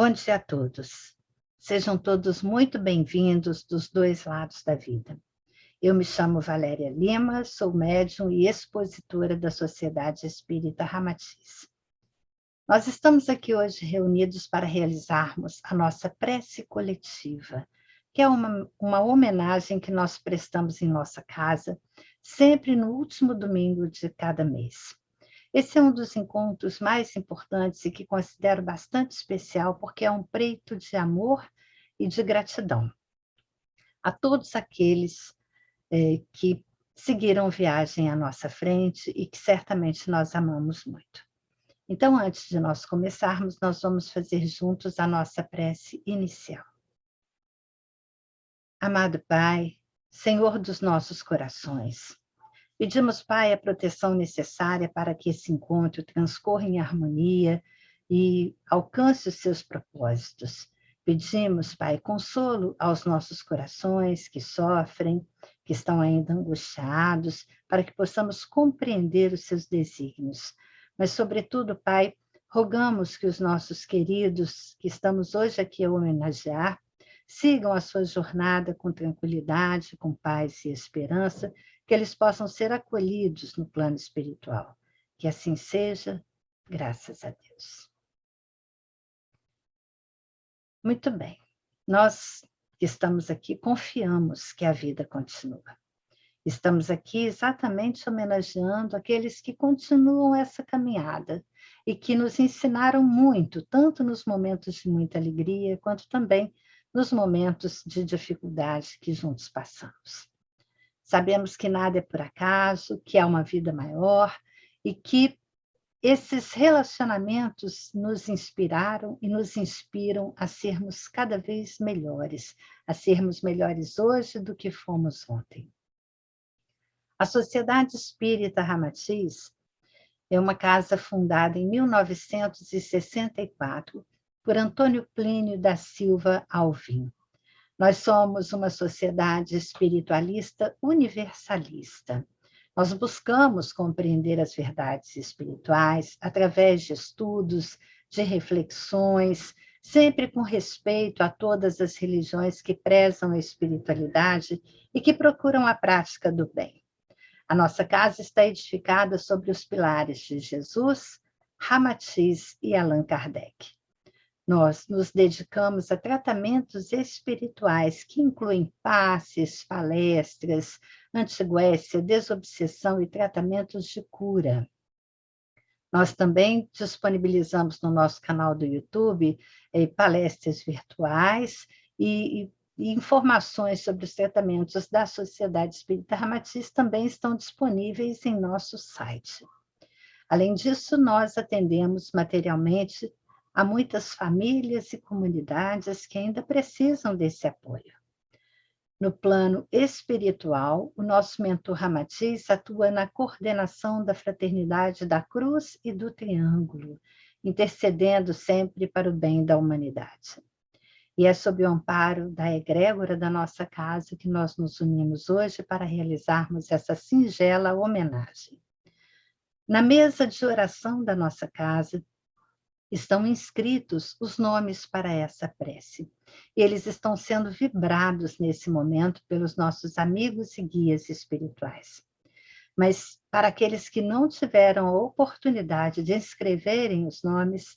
Bom dia a todos. Sejam todos muito bem-vindos dos dois lados da vida. Eu me chamo Valéria Lima, sou médium e expositora da Sociedade Espírita Ramatiz. Nós estamos aqui hoje reunidos para realizarmos a nossa prece coletiva, que é uma homenagem que nós prestamos em nossa casa, sempre no último domingo de cada mês. Esse é um dos encontros mais importantes e que considero bastante especial, porque é um preito de amor e de gratidão a todos aqueles que seguiram viagem à nossa frente e que certamente nós amamos muito. Então, antes de nós começarmos, nós vamos fazer juntos a nossa prece inicial. Amado Pai, Senhor dos nossos corações, pedimos, Pai, a proteção necessária para que esse encontro transcorra em harmonia e alcance os seus propósitos. Pedimos, Pai, consolo aos nossos corações que sofrem, que estão ainda angustiados, para que possamos compreender os seus desígnios. Mas, sobretudo, Pai, rogamos que os nossos queridos, que estamos hoje aqui a homenagear, sigam a sua jornada com tranquilidade, com paz e esperança, que eles possam ser acolhidos no plano espiritual. Que assim seja, graças a Deus. Muito bem. Nós que estamos aqui confiamos que a vida continua. Estamos aqui exatamente homenageando aqueles que continuam essa caminhada e que nos ensinaram muito, tanto nos momentos de muita alegria, quanto também nos momentos de dificuldade que juntos passamos. Sabemos que nada é por acaso, que há uma vida maior e que esses relacionamentos nos inspiraram e nos inspiram a sermos cada vez melhores, a sermos melhores hoje do que fomos ontem. A Sociedade Espírita Ramatiz é uma casa fundada em 1964 por Antônio Plínio da Silva Alvim. Nós somos uma sociedade espiritualista universalista. Nós buscamos compreender as verdades espirituais através de estudos, de reflexões, sempre com respeito a todas as religiões que prezam a espiritualidade e que procuram a prática do bem. A nossa casa está edificada sobre os pilares de Jesus, Ramatiz e Allan Kardec. Nós nos dedicamos a tratamentos espirituais que incluem passes, palestras, antiguécia, desobsessão e tratamentos de cura. Nós também disponibilizamos no nosso canal do YouTube palestras virtuais e informações sobre os tratamentos da Sociedade Espírita Ramatiz também estão disponíveis em nosso site. Além disso, nós atendemos materialmente a muitas famílias e comunidades que ainda precisam desse apoio. No plano espiritual, o nosso mentor Ramatiz atua na coordenação da Fraternidade da Cruz e do Triângulo, intercedendo sempre para o bem da humanidade. E é sob o amparo da egrégora da nossa casa que nós nos unimos hoje para realizarmos essa singela homenagem. Na mesa de oração da nossa casa, estão inscritos os nomes para essa prece. Eles estão sendo vibrados nesse momento pelos nossos amigos e guias espirituais. Mas para aqueles que não tiveram a oportunidade de escreverem os nomes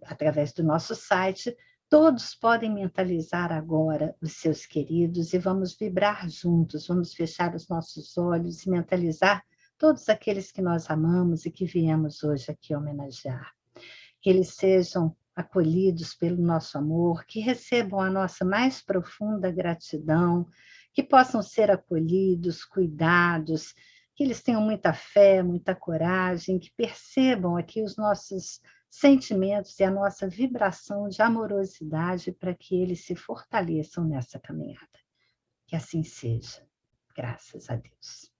através do nosso site, todos podem mentalizar agora os seus queridos e vamos vibrar juntos, vamos fechar os nossos olhos e mentalizar todos aqueles que nós amamos e que viemos hoje aqui homenagear. Que eles sejam acolhidos pelo nosso amor, que recebam a nossa mais profunda gratidão, que possam ser acolhidos, cuidados, que eles tenham muita fé, muita coragem, que percebam aqui os nossos sentimentos e a nossa vibração de amorosidade para que eles se fortaleçam nessa caminhada. Que assim seja, graças a Deus.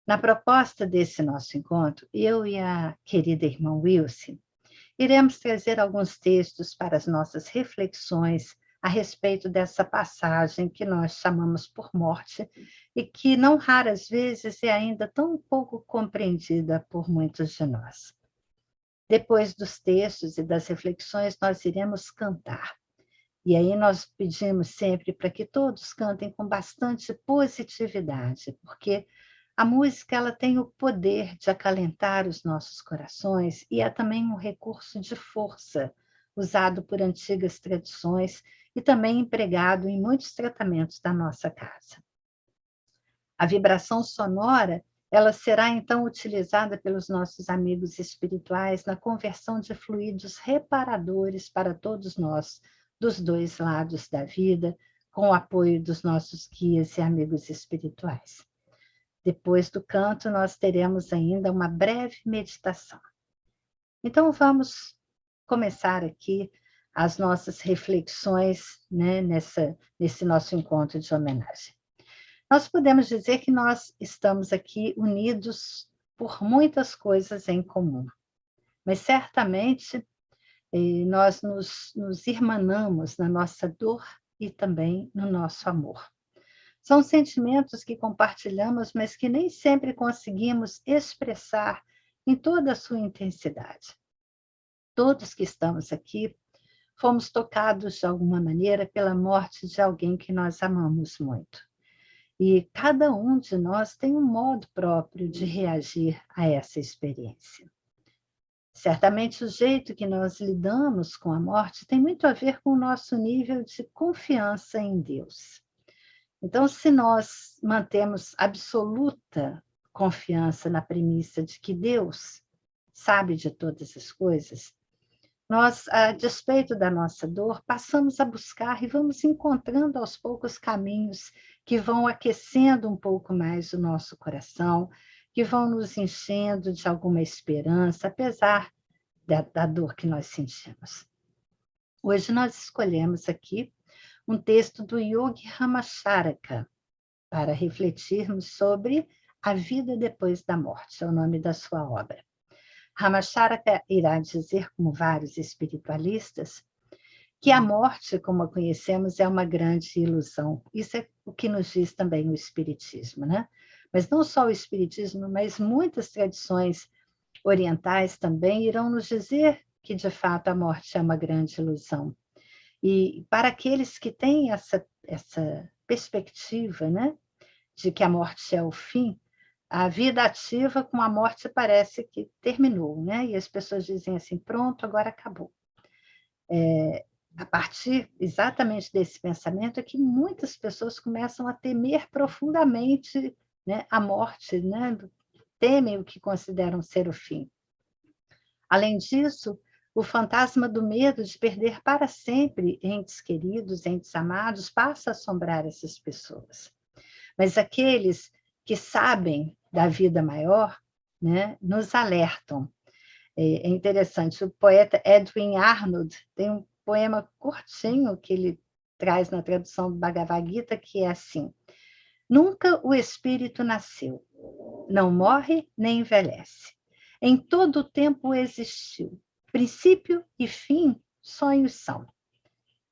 Na proposta desse nosso encontro, eu e a querida irmã Wilson iremos trazer alguns textos para as nossas reflexões a respeito dessa passagem que nós chamamos por morte e que não raras vezes é ainda tão pouco compreendida por muitos de nós. Depois dos textos e das reflexões, nós iremos cantar. E aí nós pedimos sempre para que todos cantem com bastante positividade, porque a música ela tem o poder de acalentar os nossos corações e é também um recurso de força, usado por antigas tradições e também empregado em muitos tratamentos da nossa casa. A vibração sonora, ela será então utilizada pelos nossos amigos espirituais na conversão de fluidos reparadores para todos nós, dos dois lados da vida, com o apoio dos nossos guias e amigos espirituais. Depois do canto, nós teremos ainda uma breve meditação. Então, vamos começar aqui as nossas reflexões, né, nesse nosso encontro de homenagem. Nós podemos dizer que nós estamos aqui unidos por muitas coisas em comum, mas certamente nós nos irmanamos na nossa dor e também no nosso amor. São sentimentos que compartilhamos, mas que nem sempre conseguimos expressar em toda a sua intensidade. Todos que estamos aqui fomos tocados de alguma maneira pela morte de alguém que nós amamos muito. E cada um de nós tem um modo próprio de reagir a essa experiência. Certamente o jeito que nós lidamos com a morte tem muito a ver com o nosso nível de confiança em Deus. Então, se nós mantemos absoluta confiança na premissa de que Deus sabe de todas as coisas, nós, a despeito da nossa dor, passamos a buscar e vamos encontrando aos poucos caminhos que vão aquecendo um pouco mais o nosso coração, que vão nos enchendo de alguma esperança, apesar da dor que nós sentimos. Hoje nós escolhemos aqui um texto do Yogi Ramacharaka para refletirmos sobre a vida depois da morte, é o nome da sua obra. Ramacharaka irá dizer, como vários espiritualistas, que a morte, como a conhecemos, é uma grande ilusão. Isso é o que nos diz também o Espiritismo, né? Mas não só o Espiritismo, mas muitas tradições orientais também irão nos dizer que, de fato, a morte é uma grande ilusão. E para aqueles que têm essa perspectiva, né, de que a morte é o fim, a vida ativa com a morte parece que terminou, né? E as pessoas dizem assim, pronto, agora acabou. A partir exatamente desse pensamento é que muitas pessoas começam a temer profundamente, né, a morte, né? Temem o que consideram ser o fim. Além disso, o fantasma do medo de perder para sempre entes queridos, entes amados, passa a assombrar essas pessoas. Mas aqueles que sabem da vida maior, né, nos alertam. É interessante, o poeta Edwin Arnold tem um poema curtinho que ele traz na tradução do Bhagavad Gita, que é assim: nunca o espírito nasceu, não morre nem envelhece. Em todo o tempo existiu. Princípio e fim, sonhos são.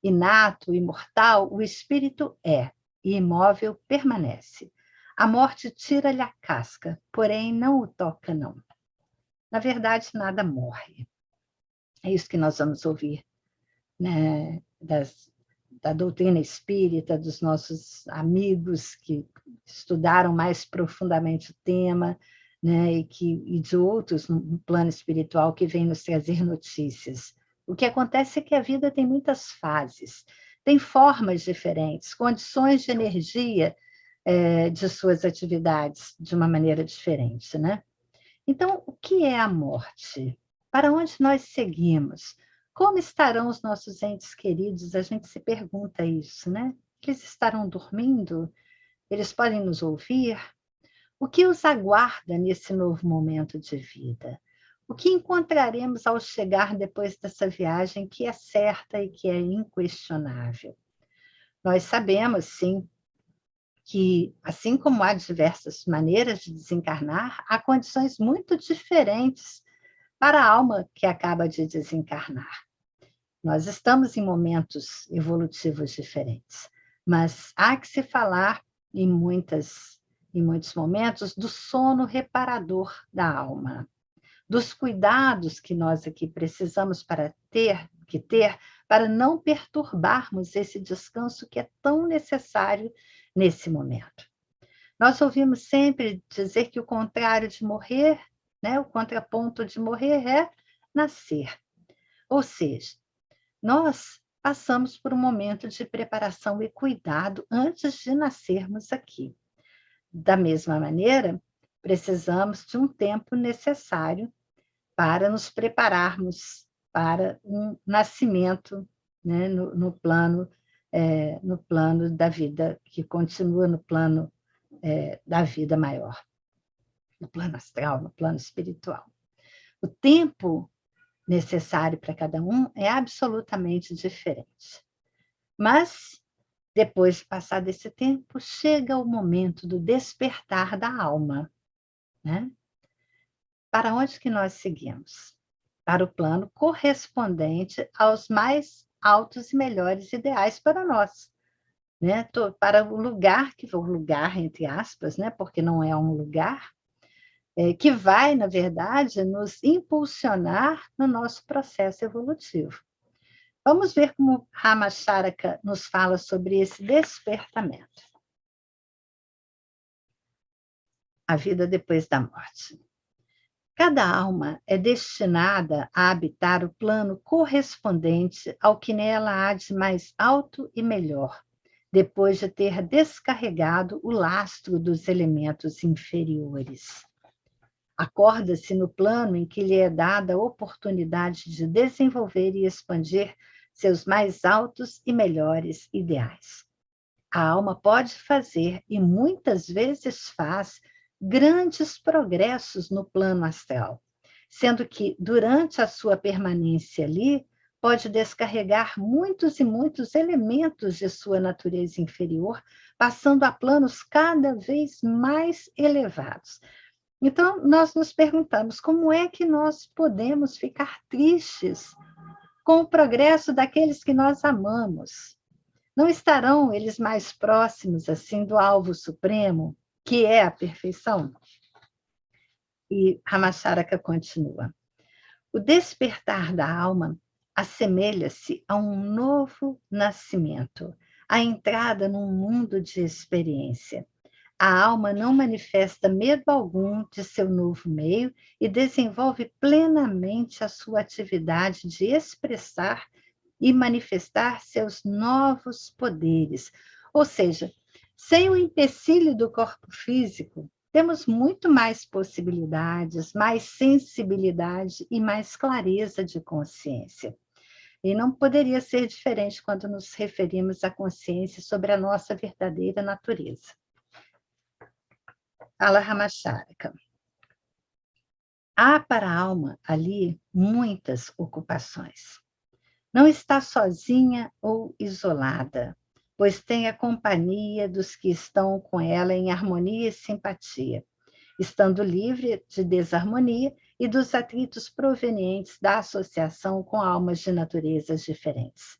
Inato, imortal, o espírito é, e imóvel permanece. A morte tira-lhe a casca, porém não o toca, não. Na verdade, nada morre. É isso que nós vamos ouvir, né, da doutrina espírita, dos nossos amigos que estudaram mais profundamente o tema, né, e de outros no plano espiritual que vêm nos trazer notícias. O que acontece é que a vida tem muitas fases, tem formas diferentes, condições de energia de suas atividades de uma maneira diferente, né? Então, o que é a morte? Para onde nós seguimos? Como estarão os nossos entes queridos? A gente se pergunta isso, né? Eles estarão dormindo? Eles podem nos ouvir? O que os aguarda nesse novo momento de vida? O que encontraremos ao chegar depois dessa viagem que é certa e que é inquestionável? Nós sabemos, sim, que, assim como há diversas maneiras de desencarnar, há condições muito diferentes para a alma que acaba de desencarnar. Nós estamos em momentos evolutivos diferentes, mas há que se falar em muitos momentos do sono reparador da alma. dos cuidados que nós aqui precisamos ter para não perturbarmos esse descanso que é tão necessário nesse momento. Nós ouvimos sempre dizer que o contrário de morrer, né, o contraponto de morrer é nascer. Ou seja, nós passamos por um momento de preparação e cuidado antes de nascermos aqui. Da mesma maneira, precisamos de um tempo necessário para nos prepararmos para um nascimento, né, no plano da vida, que continua no plano da vida maior, no plano astral, no plano espiritual. O tempo necessário para cada um é absolutamente diferente. Mas, depois de passar desse tempo, chega o momento do despertar da alma, né? Para onde que nós seguimos? Para o plano correspondente aos mais altos e melhores ideais para nós, né? Para o lugar, entre aspas, né? Porque não é um lugar, que vai, na verdade, nos impulsionar no nosso processo evolutivo. Vamos ver como Ramacharaka nos fala sobre esse despertamento. A vida depois da morte. Cada alma é destinada a habitar o plano correspondente ao que nela há de mais alto e melhor, depois de ter descarregado o lastro dos elementos inferiores. Acorda-se no plano em que lhe é dada a oportunidade de desenvolver e expandir seus mais altos e melhores ideais. A alma pode fazer, e muitas vezes faz, grandes progressos no plano astral, sendo que, durante a sua permanência ali, pode descarregar muitos e muitos elementos de sua natureza inferior, passando a planos cada vez mais elevados. Então, nós nos perguntamos como é que nós podemos ficar tristes com o progresso daqueles que nós amamos? Não estarão eles mais próximos, assim, do alvo supremo, que é a perfeição? E Ramacharaka continua. O despertar da alma assemelha-se a um novo nascimento, a entrada num mundo de experiência. A alma não manifesta medo algum de seu novo meio e desenvolve plenamente a sua atividade de expressar e manifestar seus novos poderes. Ou seja, sem o empecilho do corpo físico, temos muito mais possibilidades, mais sensibilidade e mais clareza de consciência. E não poderia ser diferente quando nos referimos à consciência sobre a nossa verdadeira natureza. Fala Ramacharaka. Há para a alma ali muitas ocupações. Não está sozinha ou isolada, pois tem a companhia dos que estão com ela em harmonia e simpatia, estando livre de desarmonia e dos atritos provenientes da associação com almas de naturezas diferentes.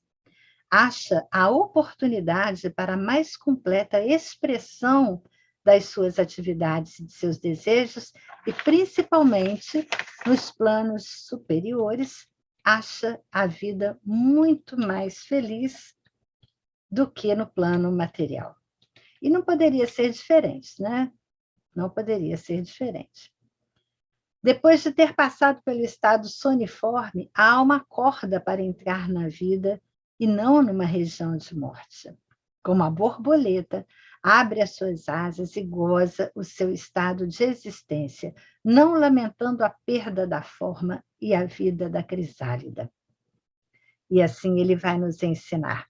Acha a oportunidade para a mais completa expressão das suas atividades e de seus desejos, e principalmente nos planos superiores, acha a vida muito mais feliz do que no plano material. E não poderia ser diferente, né? Não poderia ser diferente. Depois de ter passado pelo estado soniforme, a alma acorda para entrar na vida e não numa região de morte. Como a borboleta, abre as suas asas e goza o seu estado de existência, não lamentando a perda da forma e a vida da crisálida. E assim ele vai nos ensinar.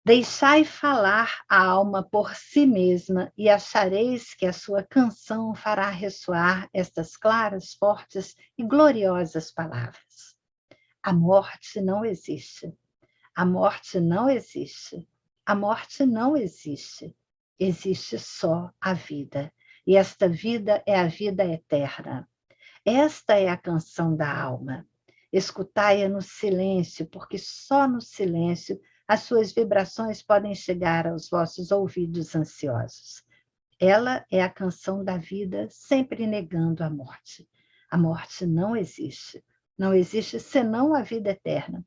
Deixai falar a alma por si mesma e achareis que a sua canção fará ressoar estas claras, fortes e gloriosas palavras. A morte não existe. A morte não existe. A morte não existe. Existe só a vida. E esta vida é a vida eterna. Esta é a canção da alma. Escutai-a no silêncio, porque só no silêncio as suas vibrações podem chegar aos vossos ouvidos ansiosos. Ela é a canção da vida, sempre negando a morte. A morte não existe. Não existe senão a vida eterna.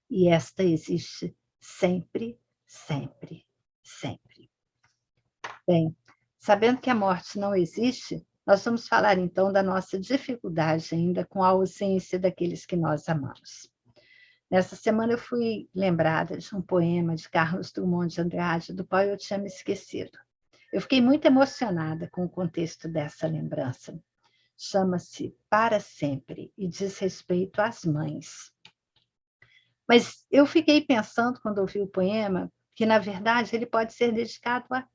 E esta existe sempre, sempre, sempre. Bem, sabendo que a morte não existe, nós vamos falar então da nossa dificuldade ainda com a ausência daqueles que nós amamos. Nessa semana eu fui lembrada de um poema de Carlos Drummond de Andrade, do qual eu tinha me esquecido. Eu fiquei muito emocionada com o contexto dessa lembrança. Chama-se Para Sempre e diz respeito às mães. Mas eu fiquei pensando, quando ouvi o poema, que, na verdade, ele pode ser dedicado a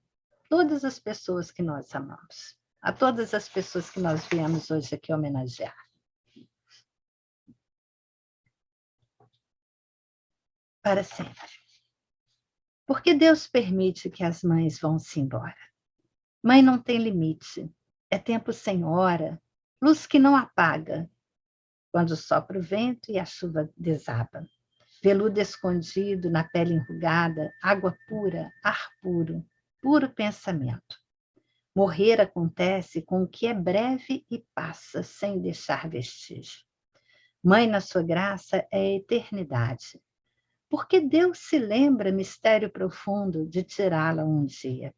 todas as pessoas que nós amamos, a todas as pessoas que nós viemos hoje aqui homenagear. Para sempre. Por que Deus permite que as mães vão-se embora? Mãe não tem limite, é tempo sem hora, luz que não apaga, quando sopra o vento e a chuva desaba. Veludo escondido na pele enrugada, água pura, ar puro, puro pensamento. Morrer acontece com o que é breve e passa, sem deixar vestígio. Mãe, na sua graça, é a eternidade. Porque Deus se lembra, mistério profundo, de tirá-la um dia.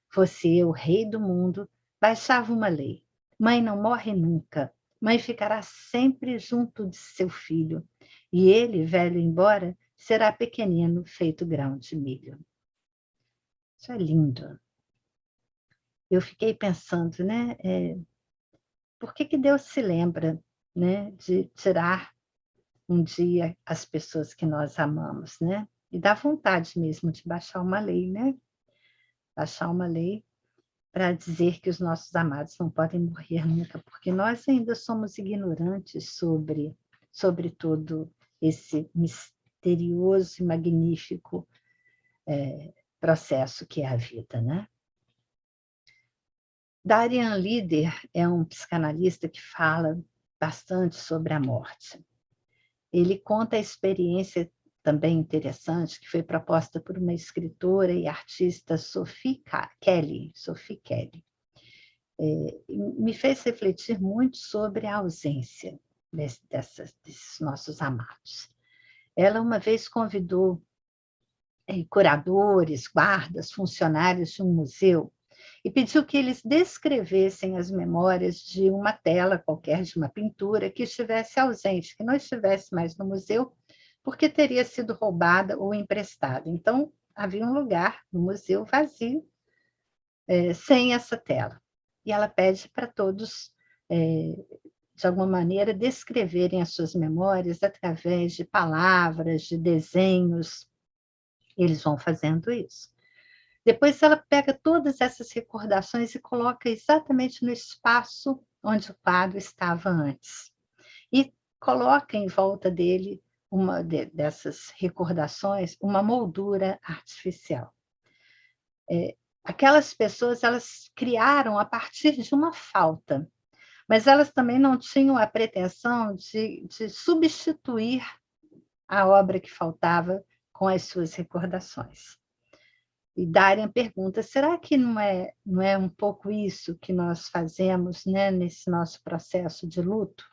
Fosse eu, rei do mundo, baixava uma lei. Mãe não morre nunca. Mãe ficará sempre junto de seu filho. E ele, velho embora, será pequenino, feito grão de milho. Isso é lindo. Eu fiquei pensando, né? Por que Deus se lembra, né, de tirar um dia as pessoas que nós amamos, né? E dá vontade mesmo de baixar uma lei, né? Baixar uma lei para dizer que os nossos amados não podem morrer nunca, porque nós ainda somos ignorantes sobre todo esse misterioso e magnífico processo que é a vida, né? Darian Lieder é um psicanalista que fala bastante sobre a morte. Ele conta a experiência também interessante que foi proposta por uma escritora e artista, Sophie Kelly. Me fez refletir muito sobre a ausência desses nossos amados. Ela uma vez convidou curadores, guardas, funcionários de um museu e pediu que eles descrevessem as memórias de uma tela qualquer, de uma pintura que estivesse ausente, que não estivesse mais no museu, porque teria sido roubada ou emprestada. Então, havia um lugar no museu vazio, sem essa tela. E ela pede para todos, de alguma maneira, descreverem as suas memórias através de palavras, de desenhos. Eles vão fazendo isso. Depois ela pega todas essas recordações e coloca exatamente no espaço onde o quadro estava antes. E coloca em volta dele, dessas recordações, uma moldura artificial. Aquelas pessoas, elas criaram a partir de uma falta, mas elas também não tinham a pretensão de substituir a obra que faltava com as suas recordações. E Darian pergunta, será que não é um pouco isso que nós fazemos, né, nesse nosso processo de luto?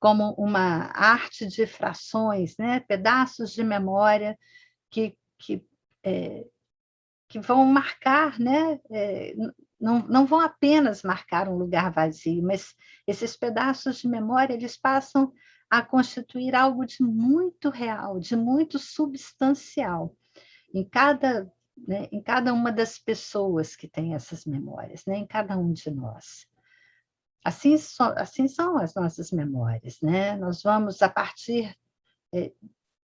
Como uma arte de frações, né, pedaços de memória que vão marcar, né, não vão apenas marcar um lugar vazio, mas esses pedaços de memória, eles passam a constituir algo de muito real, de muito substancial em cada uma das pessoas que tem essas memórias, né? Em cada um de nós. Assim são as nossas memórias, né? Nós vamos, a partir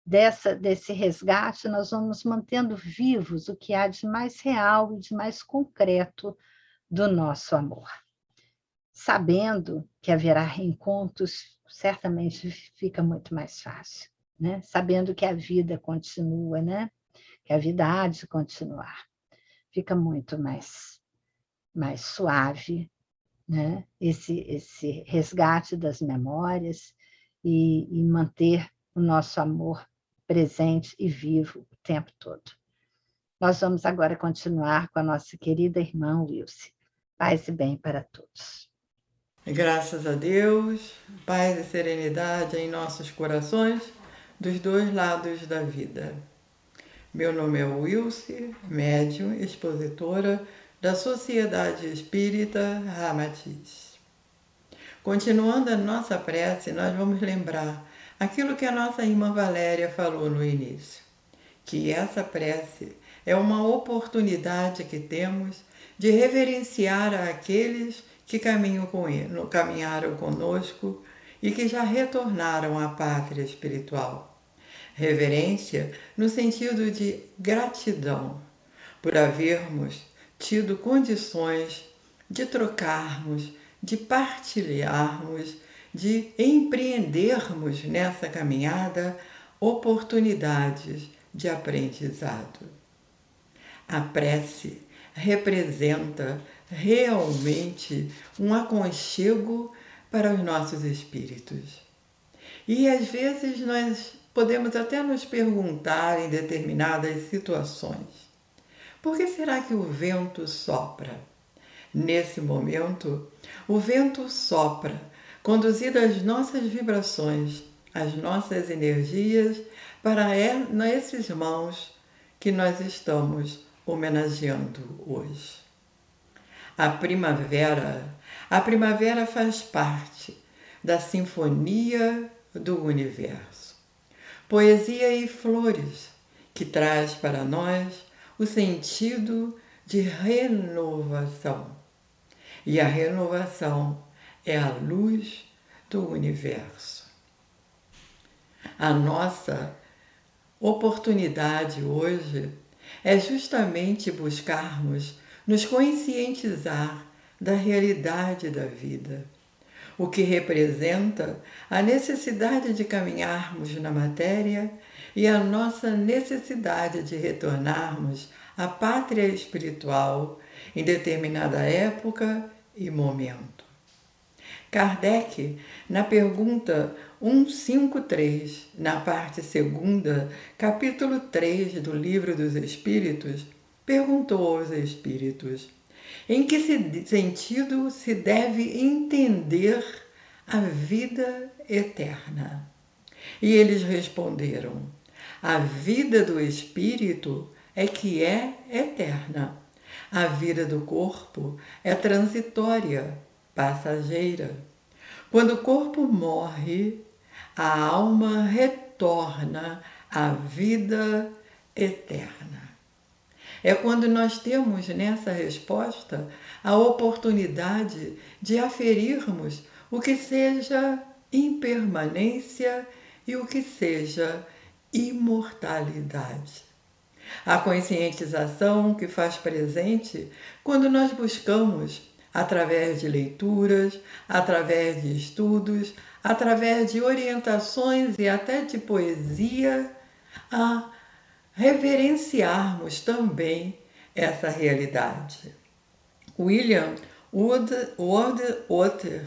desse resgate, nós vamos mantendo vivos o que há de mais real e de mais concreto do nosso amor. Sabendo que haverá reencontros, certamente fica muito mais fácil, né? Sabendo que a vida continua, né? Que a vida há de continuar. Fica muito mais suave, né? Esse resgate das memórias e manter o nosso amor presente e vivo o tempo todo. Nós vamos agora continuar com a nossa querida irmã Wilce. Paz e bem para todos. Graças a Deus, paz e serenidade em nossos corações, dos dois lados da vida. Meu nome é Wilce, médium, expositora da Sociedade Espírita Ramatiz. Continuando a nossa prece, nós vamos lembrar aquilo que a nossa irmã Valéria falou no início, que essa prece é uma oportunidade que temos de reverenciar aqueles que caminharam conosco e que já retornaram à pátria espiritual. Reverência no sentido de gratidão por havermos tido condições de trocarmos, de partilharmos, de empreendermos nessa caminhada oportunidades de aprendizado. A prece representa realmente um aconchego para os nossos espíritos. E às vezes nós podemos até nos perguntar em determinadas situações: por que será que o vento sopra? Nesse momento, o vento sopra, conduzido às nossas vibrações, às nossas energias, para esses mãos que nós estamos homenageando hoje. A primavera faz parte da sinfonia do universo. Poesia e flores, que traz para nós o sentido de renovação. E a renovação é a luz do universo. A nossa oportunidade hoje é justamente buscarmos nos conscientizar da realidade da vida, o que representa a necessidade de caminharmos na matéria e a nossa necessidade de retornarmos à pátria espiritual em determinada época e momento. Kardec, na pergunta 153, na parte 2ª, capítulo 3 do Livro dos Espíritos, perguntou aos espíritos: em que sentido se deve entender a vida eterna? E eles responderam: a vida do espírito é que é eterna. A vida do corpo é transitória, passageira. Quando o corpo morre, a alma retorna à vida eterna. É quando nós temos nessa resposta a oportunidade de aferirmos o que seja impermanência e o que seja imortalidade. A conscientização que faz presente quando nós buscamos, através de leituras, através de estudos, através de orientações e até de poesia, a reverenciarmos também essa realidade. William Wordsworth,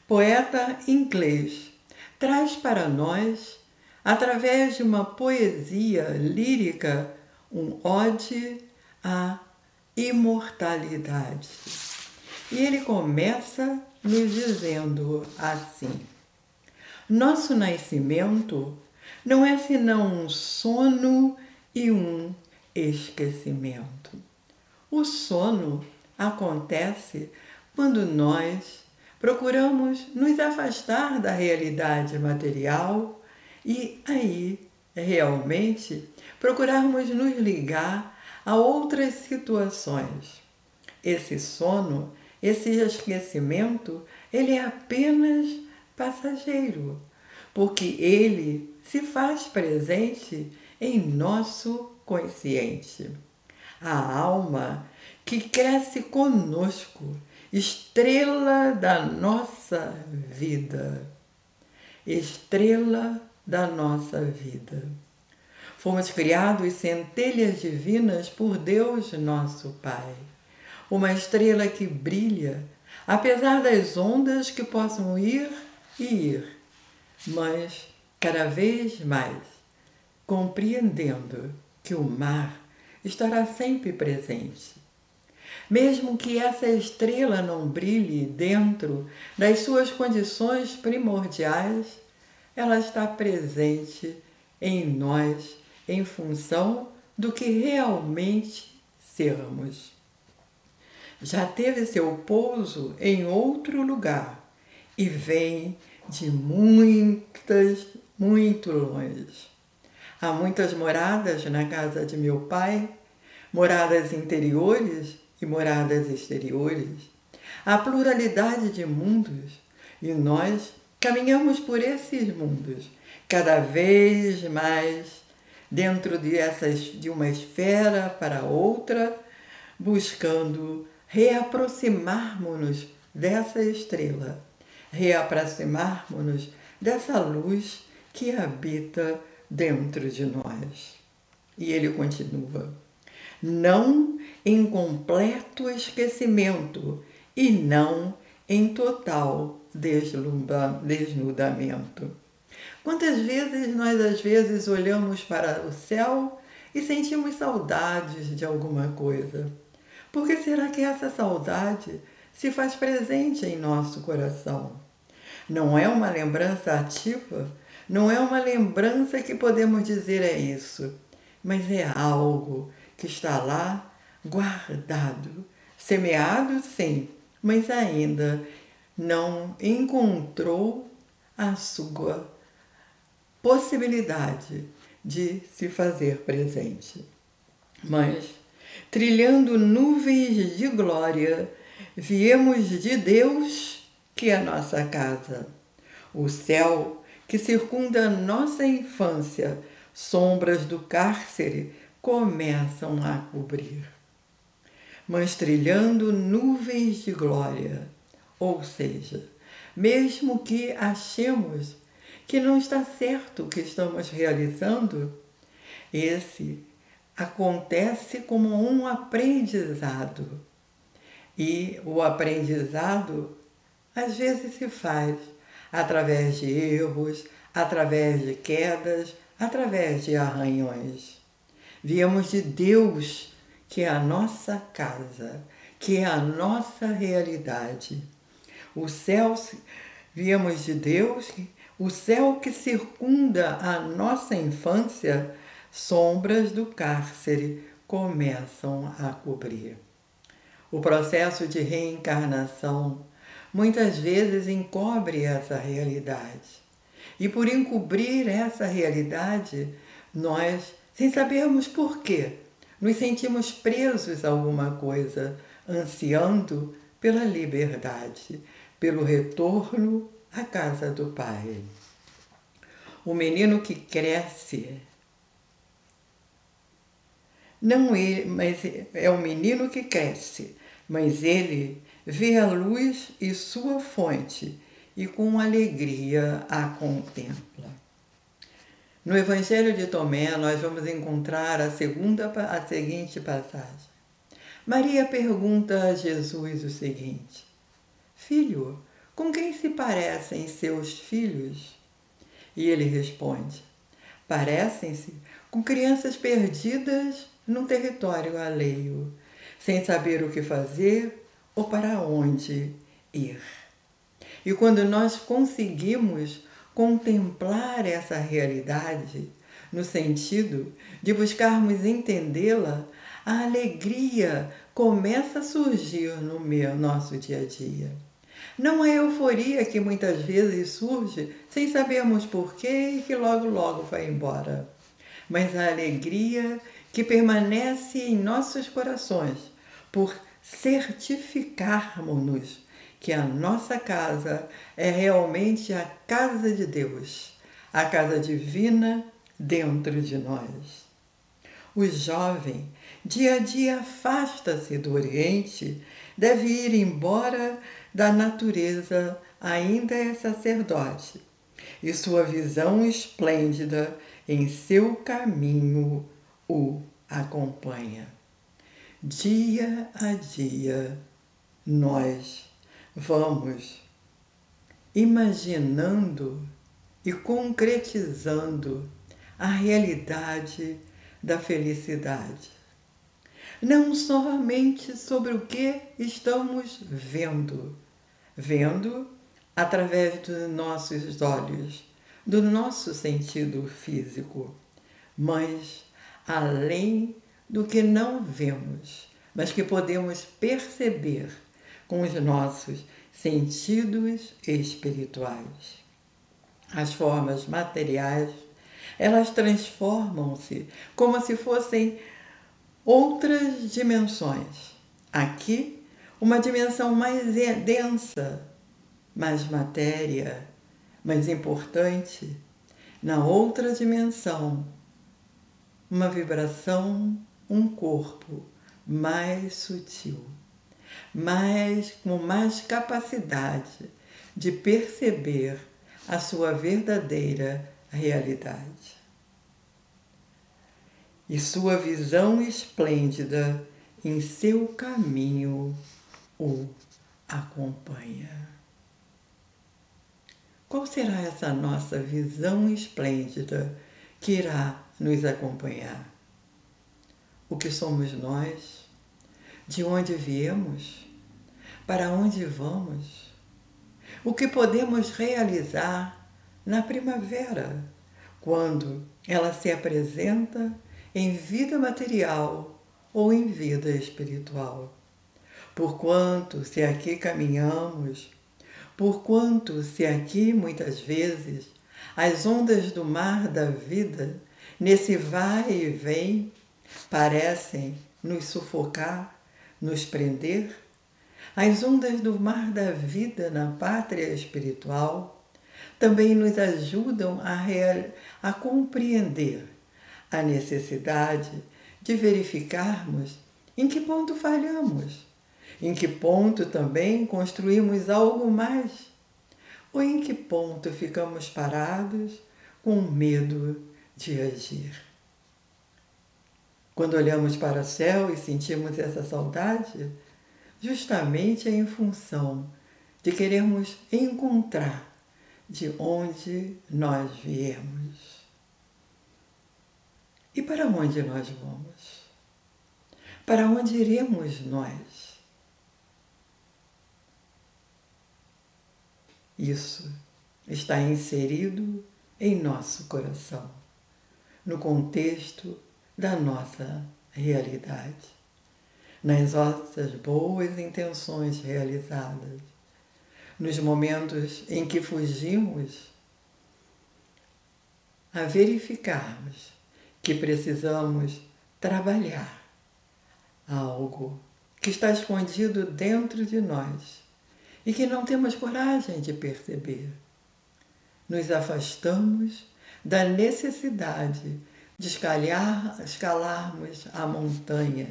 poeta inglês, traz para nós, através de uma poesia lírica, um ode à imortalidade. E ele começa nos dizendo assim: nosso nascimento não é senão um sono e um esquecimento. O sono acontece quando nós procuramos nos afastar da realidade material e aí realmente procurarmos nos ligar a outras situações. Esse sono, esse esquecimento, ele é apenas passageiro, porque ele se faz presente em nosso consciente. A alma que cresce conosco, estrela da nossa vida. Estrela da nossa vida. Fomos criados centelhas divinas por Deus, nosso Pai. Uma estrela que brilha, apesar das ondas que possam ir e ir, mas cada vez mais compreendendo que o mar estará sempre presente. Mesmo que essa estrela não brilhe dentro das suas condições primordiais, ela está presente em nós em função do que realmente sermos. Já teve seu pouso em outro lugar e vem de muito longe. Há muitas moradas na casa de meu pai, moradas interiores e moradas exteriores. Há pluralidade de mundos e nós caminhamos por esses mundos, cada vez mais dentro de uma esfera para outra, buscando reaproximarmos-nos dessa estrela, reaproximarmos-nos dessa luz que habita dentro de nós. E ele continua: não em completo esquecimento e não em total desnudamento. Quantas vezes nós às vezes olhamos para o céu e sentimos saudades de alguma coisa? Por que será que essa saudade se faz presente em nosso coração? Não é uma lembrança ativa, não é uma lembrança que podemos dizer é isso, mas é algo que está lá guardado, semeado sim, mas ainda não encontrou a sua possibilidade de se fazer presente. Mas, trilhando nuvens de glória, viemos de Deus, que é nossa casa. O céu que circunda nossa infância, sombras do cárcere começam a cobrir. Mas trilhando nuvens de glória, ou seja, mesmo que achemos que não está certo o que estamos realizando, esse acontece como um aprendizado. E o aprendizado às vezes se faz através de erros, através de quedas, através de arranhões. Viemos de Deus, que é a nossa casa, que é a nossa realidade. O céu, viemos de Deus, o céu que circunda a nossa infância, sombras do cárcere começam a cobrir. O processo de reencarnação muitas vezes encobre essa realidade. E por encobrir essa realidade, nós, sem sabermos por quê, nos sentimos presos a alguma coisa, ansiando pela liberdade, pelo retorno à casa do Pai. O menino que cresce, não é, mas é o menino que cresce, mas ele vê a luz e sua fonte e com alegria a contempla. No Evangelho de Tomé, nós vamos encontrar a seguinte passagem. Maria pergunta a Jesus o seguinte: Filho, com quem se parecem seus filhos? E ele responde: parecem-se com crianças perdidas num território alheio, sem saber o que fazer ou para onde ir. E quando nós conseguimos contemplar essa realidade, no sentido de buscarmos entendê-la, a alegria começa a surgir no nosso dia a dia. Não a euforia que muitas vezes surge sem sabermos porquê e que logo vai embora, mas a alegria que permanece em nossos corações por certificarmos-nos que a nossa casa é realmente a casa de Deus, a casa divina dentro de nós. O jovem, dia a dia, afasta-se do Oriente, deve ir embora da natureza, ainda é sacerdote, e sua visão esplêndida em seu caminho o acompanha. Dia a dia, nós vamos imaginando e concretizando a realidade da felicidade. não somente sobre o que estamos vendo através dos nossos olhos, do nosso sentido físico, mas além do que não vemos, mas que podemos perceber com os nossos sentidos espirituais. As formas materiais, elas transformam-se como se fossem outras dimensões. Aqui, uma dimensão mais densa, mais matéria, mais importante. Na outra dimensão, uma vibração, um corpo mais sutil, com mais capacidade de perceber a sua verdadeira realidade. E sua visão esplêndida em seu caminho o acompanha. Qual será essa nossa visão esplêndida que irá nos acompanhar? O que somos nós? De onde viemos? Para onde vamos? O que podemos realizar na primavera, quando ela se apresenta em vida material ou em vida espiritual? Porquanto, se aqui caminhamos, porquanto, se aqui muitas vezes as ondas do mar da vida, nesse vai e vem, parecem nos sufocar, nos prender, as ondas do mar da vida na pátria espiritual também nos ajudam a compreender a necessidade de verificarmos em que ponto falhamos, em que ponto também construímos algo mais, ou em que ponto ficamos parados com medo de agir. Quando olhamos para o céu e sentimos essa saudade, justamente é em função de querermos encontrar de onde nós viemos. E para onde nós vamos? Para onde iremos nós? Isso está inserido em nosso coração, no contexto da nossa realidade, nas nossas boas intenções realizadas, nos momentos em que fugimos a verificarmos que precisamos trabalhar algo que está escondido dentro de nós e que não temos coragem de perceber. Nos afastamos da necessidade de escalarmos a montanha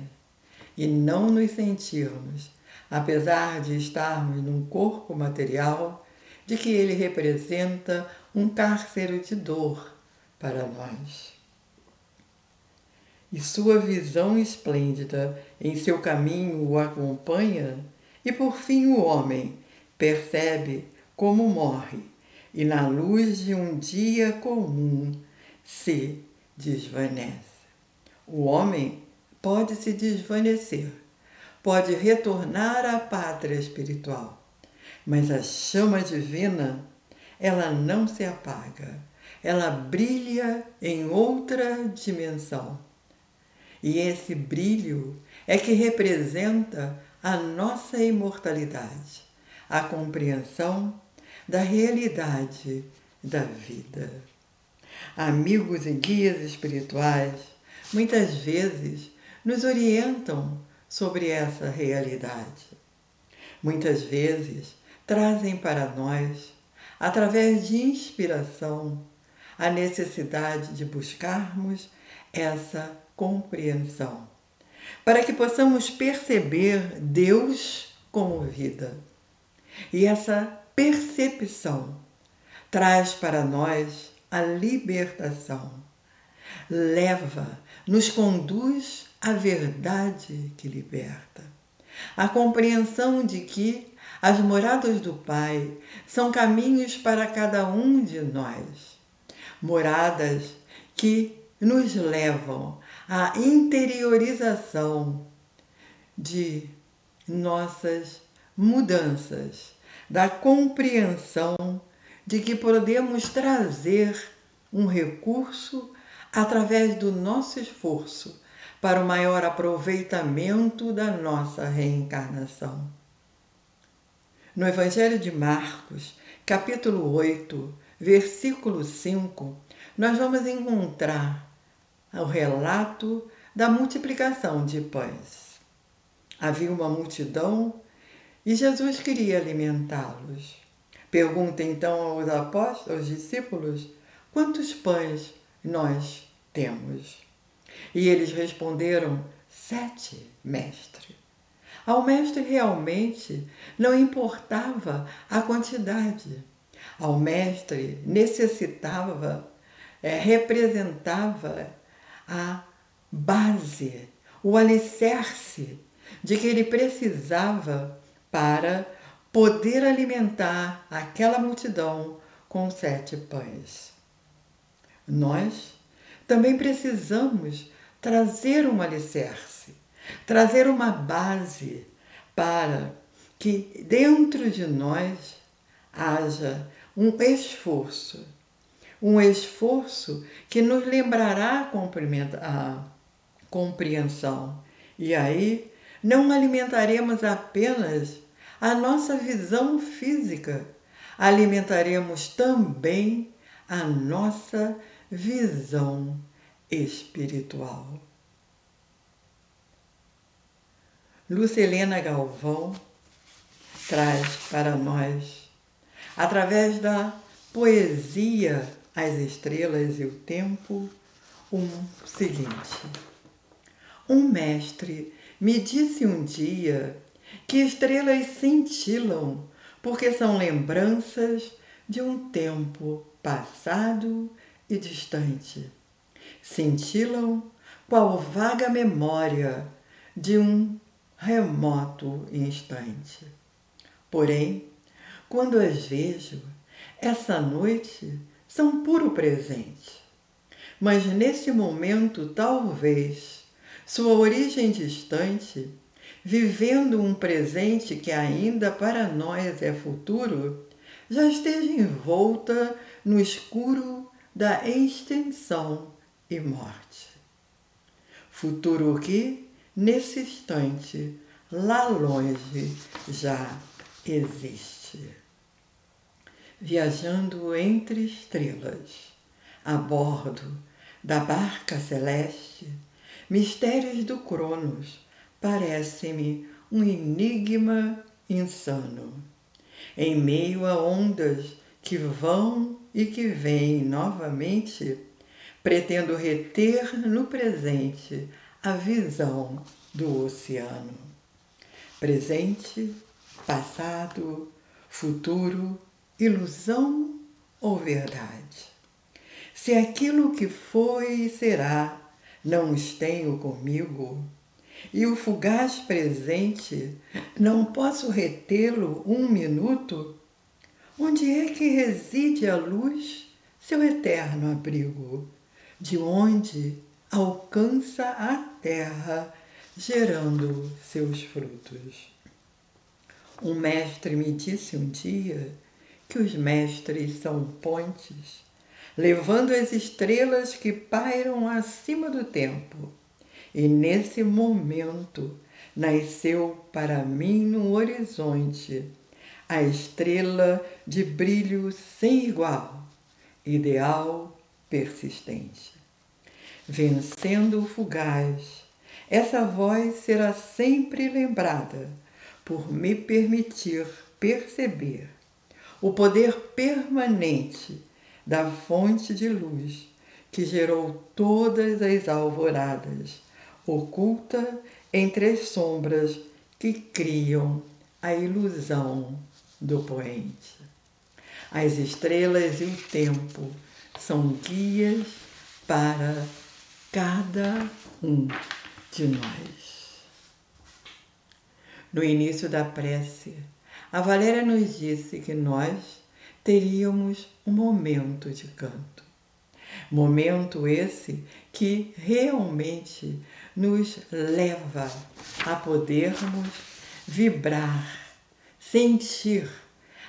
e não nos sentirmos, apesar de estarmos num corpo material, de que ele representa um cárcere de dor para nós. E sua visão esplêndida em seu caminho o acompanha, e por fim o homem percebe como morre, e na luz de um dia comum se desvanece. O homem pode se desvanecer, pode retornar à pátria espiritual, mas a chama divina, ela não se apaga, ela brilha em outra dimensão. E esse brilho é que representa a nossa imortalidade, a compreensão da realidade da vida. Amigos e guias espirituais muitas vezes nos orientam sobre essa realidade. Muitas vezes trazem para nós, através de inspiração, a necessidade de buscarmos essa compreensão, para que possamos perceber Deus como vida. E essa percepção traz para nós a libertação, nos conduz à verdade que liberta, a compreensão de que as moradas do Pai são caminhos para cada um de nós, moradas que nos levam à interiorização de nossas mudanças, da compreensão de que podemos trazer um recurso através do nosso esforço para o maior aproveitamento da nossa reencarnação. No Evangelho de Marcos, capítulo 8, versículo 5, nós vamos encontrar o relato da multiplicação de pães. Havia uma multidão e Jesus queria alimentá-los. Pergunta então aos apóstolos, aos discípulos, quantos pães nós temos? E eles responderam, 7, mestre. Ao mestre realmente não importava a quantidade. Ao mestre representava a base, o alicerce de que ele precisava para poder alimentar aquela multidão com 7 pães. Nós também precisamos trazer um alicerce, trazer uma base para que dentro de nós haja um esforço que nos lembrará a compreensão. E aí não alimentaremos apenas a nossa visão física, alimentaremos também a nossa visão espiritual. Lúcia Helena Galvão traz para nós, através da poesia As Estrelas e o Tempo, o seguinte: um mestre me disse um dia que estrelas cintilam porque são lembranças de um tempo passado e distante. Cintilam qual vaga memória de um remoto instante. Porém, quando as vejo, essa noite são puro presente. Mas nesse momento, talvez, sua origem distante, vivendo um presente que ainda para nós é futuro, já esteja envolta no escuro da extinção e morte. Futuro que, nesse instante, lá longe, já existe. Viajando entre estrelas, a bordo da barca celeste, mistérios do Cronos parecem-me um enigma insano. Em meio a ondas que vão e que vêm novamente, pretendo reter no presente a visão do oceano. Presente, passado, futuro, ilusão ou verdade? Se aquilo que foi e será não os tenho comigo, e o fugaz presente não posso retê-lo um minuto, onde é que reside a luz, seu eterno abrigo, de onde alcança a terra, gerando seus frutos? Um mestre me disse um dia que os mestres são pontes, levando as estrelas que pairam acima do tempo. E nesse momento nasceu para mim no horizonte a estrela de brilho sem igual, ideal persistente. Vencendo o fugaz, essa voz será sempre lembrada por me permitir perceber o poder permanente da fonte de luz que gerou todas as alvoradas, oculta entre as sombras que criam a ilusão do poente. As estrelas e o tempo são guias para cada um de nós. No início da prece, a Valéria nos disse que nós teríamos um momento de canto. Momento esse que realmente nos leva a podermos vibrar, sentir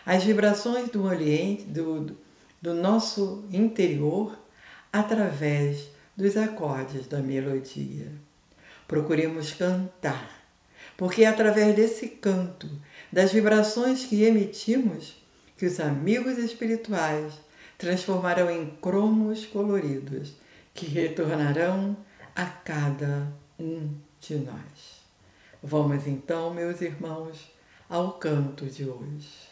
as vibrações do ambiente, do nosso interior, através dos acordes da melodia. Procuremos cantar, porque é através desse canto, das vibrações que emitimos, que os amigos espirituais transformarão em cromos coloridos, que retornarão a cada um de nós. Vamos então, meus irmãos, ao canto de hoje.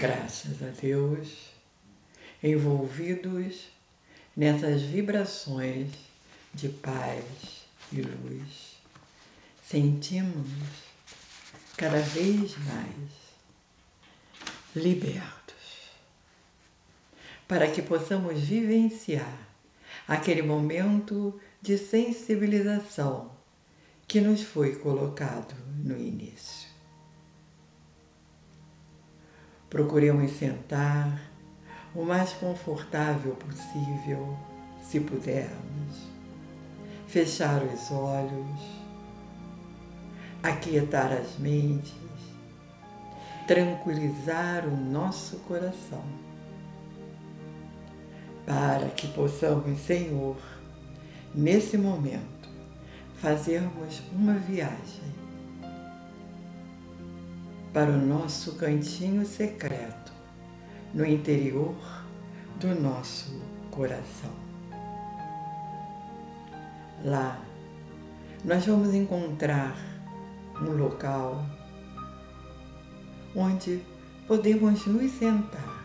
Graças a Deus, envolvidos nessas vibrações de paz e luz, sentimos cada vez mais libertos, para que possamos vivenciar aquele momento de sensibilização que nos foi colocado no início. Procuremos sentar o mais confortável possível, se pudermos, fechar os olhos, aquietar as mentes, tranquilizar o nosso coração, para que possamos, Senhor, nesse momento, fazermos uma viagem para o nosso cantinho secreto, no interior do nosso coração. Lá, nós vamos encontrar um local onde podemos nos sentar.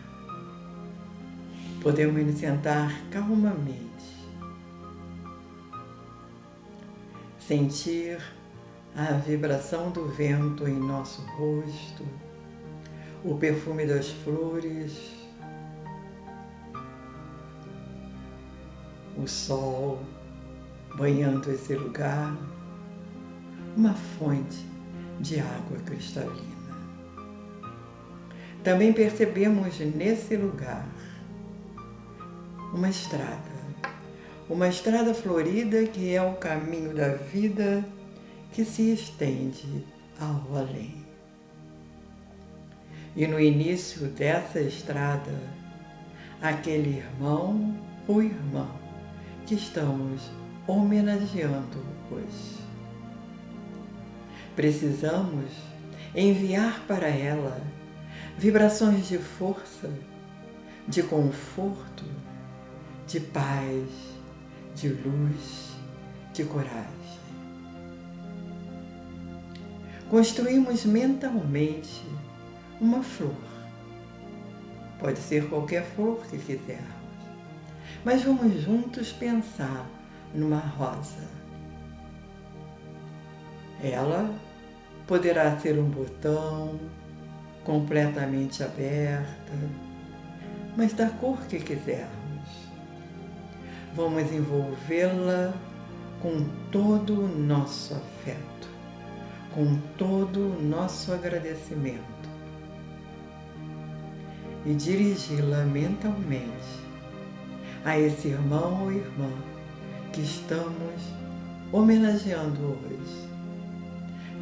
Podemos nos sentar calmamente, sentir a vibração do vento em nosso rosto, o perfume das flores, o sol banhando esse lugar, uma fonte de água cristalina. Também percebemos nesse lugar uma estrada florida que é o caminho da vida que se estende ao além. E no início dessa estrada, aquele irmão ou irmã que estamos homenageando hoje. Precisamos enviar para ela vibrações de força, de conforto, de paz, de luz, de coragem. Construímos mentalmente uma flor. Pode ser qualquer flor que quisermos, mas vamos juntos pensar numa rosa. Ela poderá ser um botão completamente aberta, mas da cor que quisermos. Vamos envolvê-la com todo o nosso afeto, com todo o nosso agradecimento e dirigi-la mentalmente a esse irmão ou irmã que estamos homenageando hoje,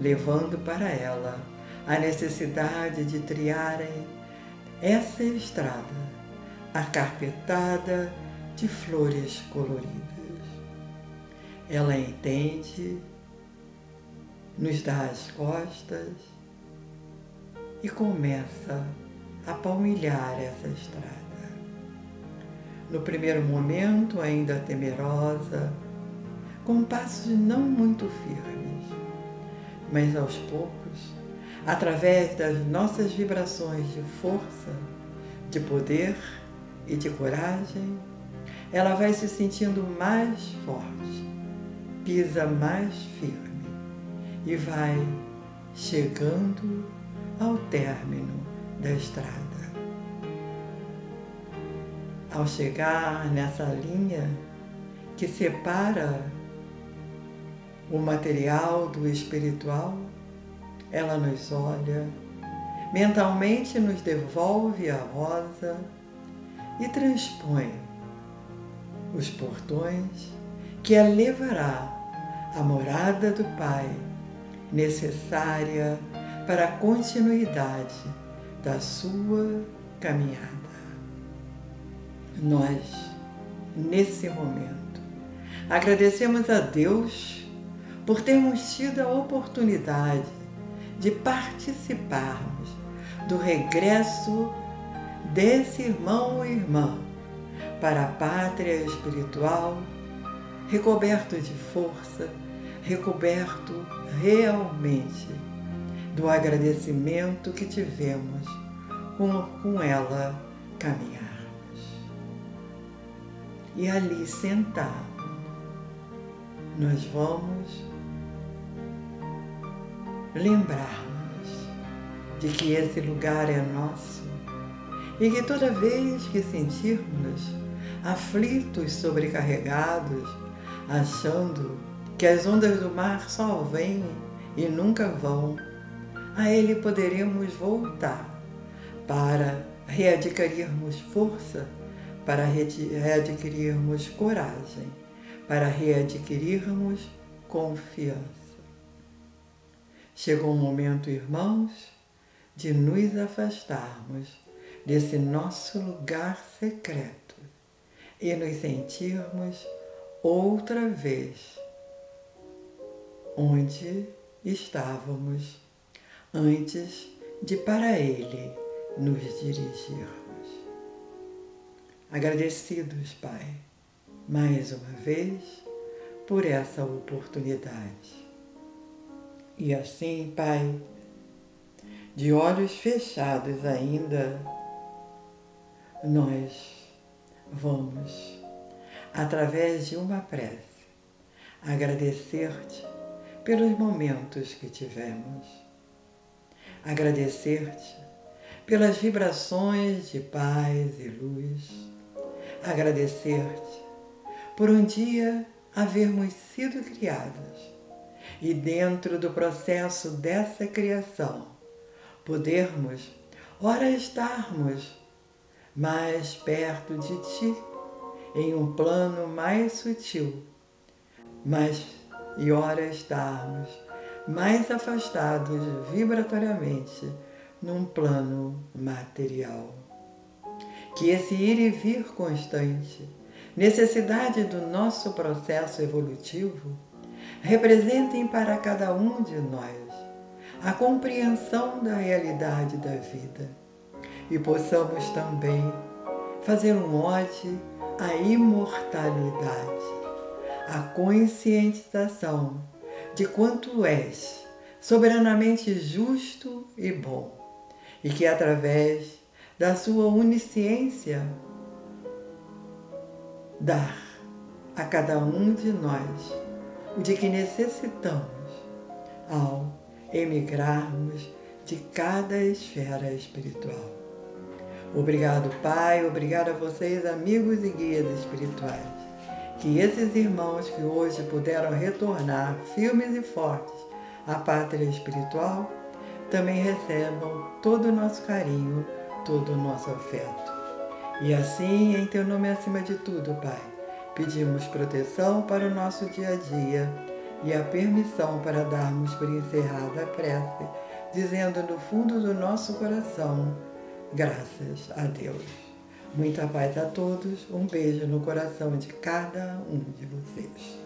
levando para ela a necessidade de trilharem essa estrada acarpetada de flores coloridas. Ela entende, nos dá as costas e começa a palmilhar essa estrada. No primeiro momento, ainda temerosa, com passos não muito firmes, mas aos poucos, através das nossas vibrações de força, de poder e de coragem, ela vai se sentindo mais forte, pisa mais firme e vai chegando ao término da estrada. Ao chegar nessa linha que separa o material do espiritual, ela nos olha, mentalmente nos devolve a rosa e transpõe os portões que a levará à morada do Pai, necessária para a continuidade da sua caminhada. Nós, nesse momento, agradecemos a Deus por termos tido a oportunidade de participarmos do regresso desse irmão ou irmã para a pátria espiritual, recoberto de força, recoberto realmente do agradecimento que tivemos com ela caminharmos. E ali sentados, nós vamos lembrarmos de que esse lugar é nosso e que toda vez que sentirmos aflitos, sobrecarregados, achando que as ondas do mar só vêm e nunca vão, a ele poderemos voltar para readquirirmos força, para readquirirmos coragem, para readquirirmos confiança. Chegou o momento, irmãos, de nos afastarmos desse nosso lugar secreto e nos sentirmos outra vez onde estávamos antes de para Ele nos dirigirmos. Agradecidos, Pai, mais uma vez por essa oportunidade. E assim, Pai, de olhos fechados ainda, nós vamos, através de uma prece, agradecer-te pelos momentos que tivemos, agradecer-te pelas vibrações de paz e luz, agradecer-te por um dia havermos sido criados e dentro do processo dessa criação podermos, ora estarmos mais perto de Ti, em um plano mais sutil, e ora estarmos mais afastados vibratoriamente num plano material. Que esse ir e vir constante, necessidade do nosso processo evolutivo, representem para cada um de nós a compreensão da realidade da vida e possamos também fazer um ode à imortalidade, à conscientização de quanto és soberanamente justo e bom, e que através da sua onisciência dar a cada um de nós o de que necessitamos ao emigrarmos de cada esfera espiritual. Obrigado, Pai, obrigado a vocês, amigos e guias espirituais. Que esses irmãos que hoje puderam retornar firmes e fortes à pátria espiritual também recebam todo o nosso carinho, todo o nosso afeto. E assim, em Teu nome acima de tudo, Pai, pedimos proteção para o nosso dia a dia e a permissão para darmos por encerrada a prece, dizendo no fundo do nosso coração, graças a Deus. Muita paz a todos, um beijo no coração de cada um de vocês.